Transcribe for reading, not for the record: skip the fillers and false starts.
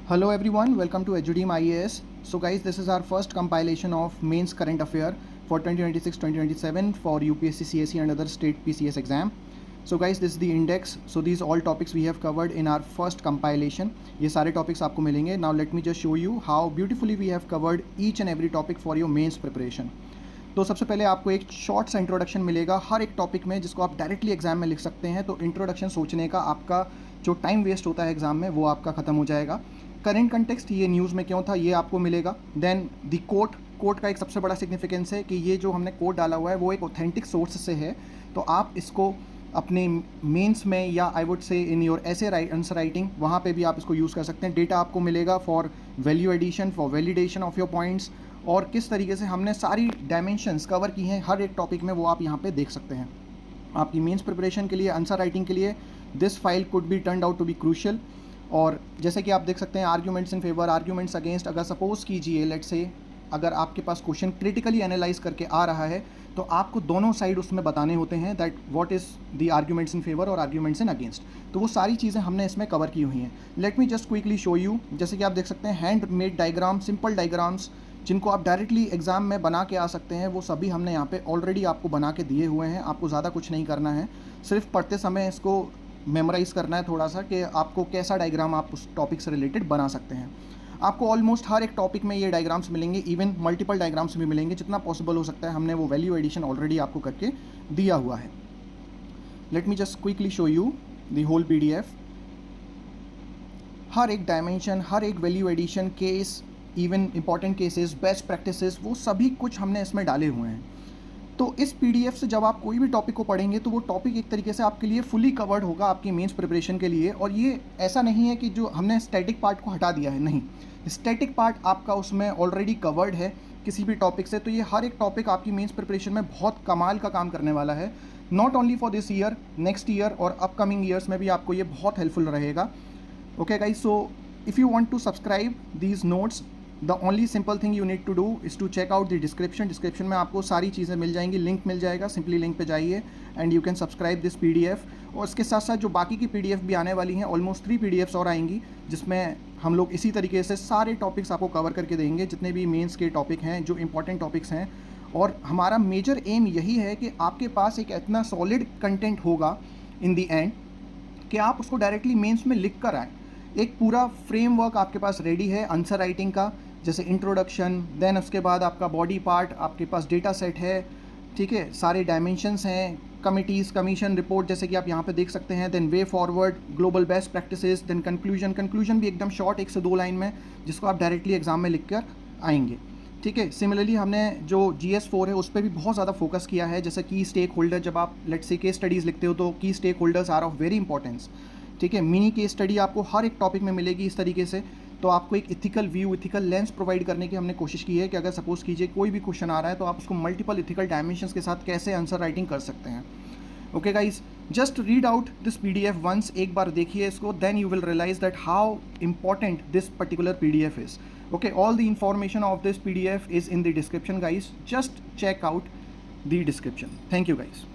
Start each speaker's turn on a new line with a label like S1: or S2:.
S1: Hello everyone, welcome to Edudeem IAS. So guys, this is our first compilation of mains current affair for 2026-2027 for UPSC CSE and other state PCS exam. So guys, this is the index. So these all topics we have covered in our first compilation. ये सारे topics आपको मिलेंगे. Now let me just show you how beautifully we have covered each and every topic for your mains preparation. तो सबसे पहले आपको एक short सा इंट्रोडक्शन मिलेगा हर एक टॉपिक में जिसको आप डायरेक्टली एग्जाम में लिख सकते हैं. तो इंट्रोडक्शन सोचने का आपका जो टाइम वेस्ट होता है एग्जाम में वो आपका ख़त्म हो जाएगा. करंट कंटेक्स्ट, ये न्यूज़ में क्यों था, ये आपको मिलेगा. देन द कोट का एक सबसे बड़ा सिग्निफिकेंस है कि ये जो हमने कोट डाला हुआ है वो एक ऑथेंटिक सोर्स से है. तो आप इसको अपने मेंस में या I would say in your ऐसे आंसर राइटिंग वहाँ पे भी आप इसको यूज़ कर सकते हैं. डेटा आपको मिलेगा for value addition, for validation of your points, और किस तरीके से हमने सारी डायमेंशंस कवर की हैं हर एक टॉपिक में वो आप यहाँ पे देख सकते हैं. आपकी मेंस प्रिपरेशन के लिए, आंसर राइटिंग के लिए this file could be turned out to be crucial. और जैसे कि आप देख सकते हैं arguments in favour, arguments against. अगर सपोज कीजिए लेट्स से अगर आपके पास क्वेश्चन क्रिटिकली एनालाइज करके आ रहा है तो आपको दोनों साइड उसमें बताने होते हैं that what is the arguments in favour और आर्ग्यूमेंट्स इन अगेंस्ट. तो वो सारी चीज़ें हमने इसमें कवर की हुई हैं. Late me just quickly show you. जैसे कि आप देख सकते हैं hand made diagram, simple diagrams जिनको आप डायरेक्टली एग्जाम में बना के आ सकते हैं, वो सभी हमने यहाँ पे ऑलरेडी आपको बना के दिए हुए हैं. आपको ज़्यादा कुछ नहीं करना है, सिर्फ पढ़ते समय इसको मेमोराइज़ करना है थोड़ा सा कि आपको कैसा डायग्राम आप उस टॉपिक से रिलेटेड बना सकते हैं. आपको ऑलमोस्ट हर एक टॉपिक में ये डायग्राम्स मिलेंगे, इवन मल्टीपल डायग्राम्स भी मिलेंगे. जितना पॉसिबल हो सकता है हमने वो वैल्यू एडिशन ऑलरेडी आपको करके दिया हुआ है. Let me just quickly show you the whole PDF. हर एक डायमेंशन, हर एक value addition, case, even important cases, best practices, वो सभी कुछ हमने इसमें डाले हुए हैं. तो इस PDF से जब आप कोई भी टॉपिक को पढ़ेंगे तो वो टॉपिक एक तरीके से आपके लिए फुली कवर्ड होगा आपकी मेंस प्रिपरेशन के लिए. और ये ऐसा नहीं है कि जो हमने स्टैटिक पार्ट को हटा दिया है, नहीं, स्टैटिक पार्ट आपका उसमें ऑलरेडी कवर्ड है किसी भी टॉपिक से. तो ये हर एक टॉपिक आपकी मेंस प्रिपरेशन में बहुत कमाल का काम करने वाला है. Not only for this year, next year और अपकमिंग ईयर्स में भी आपको ये बहुत हेल्पफुल रहेगा. Okay guys, so if you want to subscribe these notes, the only simple thing you need to do is to check out the description में आपको सारी चीज़ें मिल जाएंगी, लिंक मिल जाएगा. सिंपली लिंक पे जाइए and you can subscribe this PDF. और इसके साथ साथ जो बाकी की PDF भी आने वाली हैं, ऑलमोस्ट 3 PDFs और आएंगी जिसमें हम लोग इसी तरीके से सारे टॉपिक्स आपको कवर करके देंगे जितने भी मेंस के टॉपिक हैं, जो इंपॉर्टेंट टॉपिक्स हैं. और हमारा मेजर एम यही है कि आपके पास एक इतना सॉलिड कंटेंट होगा इन दी एंड कि आप उसको डायरेक्टली मेंस में लिख कर आएँ. एक पूरा फ्रेमवर्क आपके पास रेडी है आंसर राइटिंग का, जैसे इंट्रोडक्शन, देन उसके बाद आपका बॉडी पार्ट, आपके पास डेटा सेट है, ठीक है, सारे डायमेंशंस हैं, कमिटीज़, कमीशन, रिपोर्ट जैसे कि आप यहाँ पे देख सकते हैं. Then way forward, global best practices, then conclusion भी एकदम शॉर्ट 1 से 2 लाइन में, जिसको आप डायरेक्टली एग्जाम में लिख कर आएंगे. ठीक है. सिमिलरली हमने जो GS4 है उस पर भी बहुत ज़्यादा फोकस किया है. जैसे की स्टेक होल्डर, जब आप लेट्स से केस स्टडीज़ लिखते हो तो key stakeholders are of very importance. ठीक है. मिनी केस स्टडी आपको हर एक टॉपिक में मिलेगी इस तरीके से. तो आपको एक ethical view, ethical lens provide करने की हमने कोशिश की है कि अगर सपोज़ कीजिए कोई भी क्वेश्चन आ रहा है तो आप उसको मल्टीपल इथिकल डायमेंशंस के साथ कैसे आंसर राइटिंग कर सकते हैं. Okay guys, just read out this PDF once, एक बार देखिए इसको, then you will realize that how important this particular PDF is. Okay, all the information of this PDF is in the description guys. Just check out the description. Thank you guys.